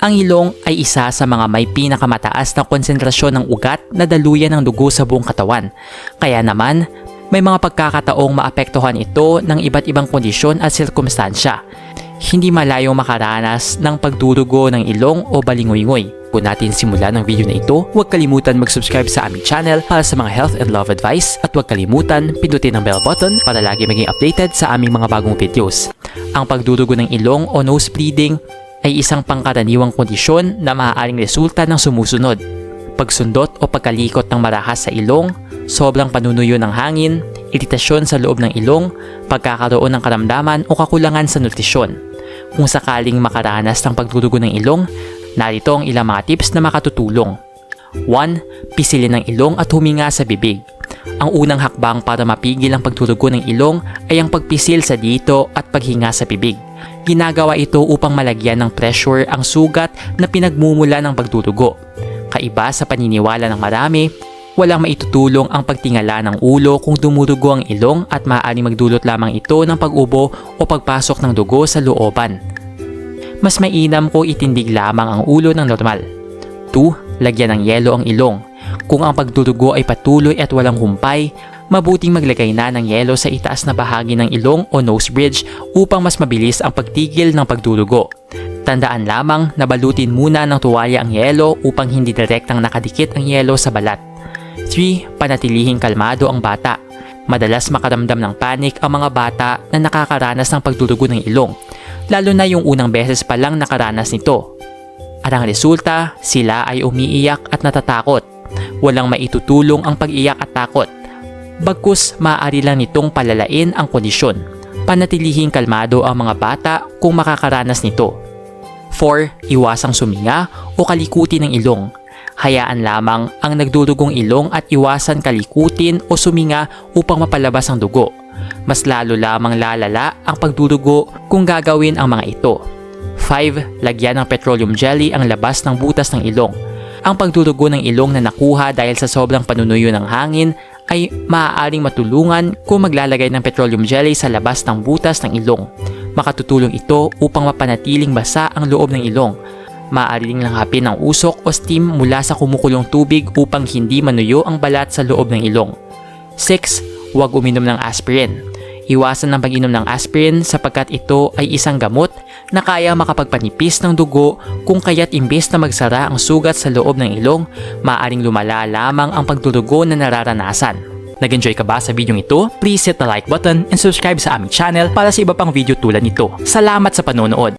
Ang ilong ay isa sa mga may pinakamataas na konsentrasyon ng ugat na daluyan ng dugo sa buong katawan. Kaya naman, may mga pagkakataong maapektuhan ito ng iba't ibang kondisyon at sirkumstansya. Hindi malayong makaranas ng pagdurugo ng ilong o balingoy-ngoy. Kung natin simulan ang video na ito, huwag kalimutan mag-subscribe sa aming channel para sa mga health and love advice at huwag kalimutan pindutin ang bell button para lagi maging updated sa aming mga bagong videos. Ang pagdurugo ng ilong o nose bleeding ay isang pangkaraniwang kondisyon na maaaring resulta ng sumusunod: pagsundot o pagkalikot ng marahas sa ilong, sobrang panunuyo ng hangin, iritasyon sa loob ng ilong, pagkakaroon ng karamdaman o kakulangan sa nutrisyon. Kung sakaling makaranas ng pagdurugo ng ilong, narito ang ilang mga tips na makatutulong. 1. Pisilin ang ilong at huminga sa bibig. Ang unang hakbang para mapigil ang pagdurugo ng ilong ay ang pagpisil sa dito at paghinga sa bibig. Ginagawa ito upang malagyan ng pressure ang sugat na pinagmumula ng pagdurugo. Kaiba sa paniniwala ng marami, walang maitutulong ang pagtingala ng ulo kung dumudugo ang ilong at maaaring magdulot lamang ito ng pag-ubo o pagpasok ng dugo sa looban. Mas mainam kung itindig lamang ang ulo ng normal. 2. Lagyan ng yelo ang ilong. Kung ang pagdurugo ay patuloy at walang humpay, mabuting maglagay na ng yelo sa itaas na bahagi ng ilong o nose bridge upang mas mabilis ang pagtigil ng pagdurugo. Tandaan lamang na balutin muna ng tuwalya ang yelo upang hindi direktang nakadikit ang yelo sa balat. 3. Panatilihing kalmado ang bata. Madalas makaramdam ng panic ang mga bata na nakakaranas ng pagdurugo ng ilong, lalo na yung unang beses pa lang nakaranas nito. At ang resulta, sila ay umiiyak at natatakot. Walang maitutulong ang pag-iyak at takot. Bagkus, maaari lang nitong palalain ang kondisyon. Panatilihing kalmado ang mga bata kung makakaranas nito. 4. Iwasang suminga o kalikutin ng ilong. Hayaan lamang ang nagdurugong ilong at iwasan kalikutin o suminga upang mapalabas ang dugo. Mas lalo lamang lalala ang pagdurugo kung gagawin ang mga ito. 5. Lagyan ng petroleum jelly ang labas ng butas ng ilong. Ang pagdurugo ng ilong na nakuha dahil sa sobrang panunuyo ng hangin ay maaaring matulungan kung maglalagay ng petroleum jelly sa labas ng butas ng ilong. Makatutulong ito upang mapanatiling basa ang loob ng ilong. Maaari ding langhapin ng usok o steam mula sa kumukulong tubig upang hindi manuyo ang balat sa loob ng ilong. 6. Huwag uminom ng aspirin. Iwasan ang pag-inom ng aspirin sapagkat ito ay isang gamot na kaya makapagpanipis ng dugo, kung kaya't imbes na magsara ang sugat sa loob ng ilong, maaaring lumala lamang ang pagdurugo na nararanasan. Nag-enjoy ka ba sa video ito? Please hit the like button and subscribe sa aming channel para sa iba pang video tulad nito. Salamat sa panonood!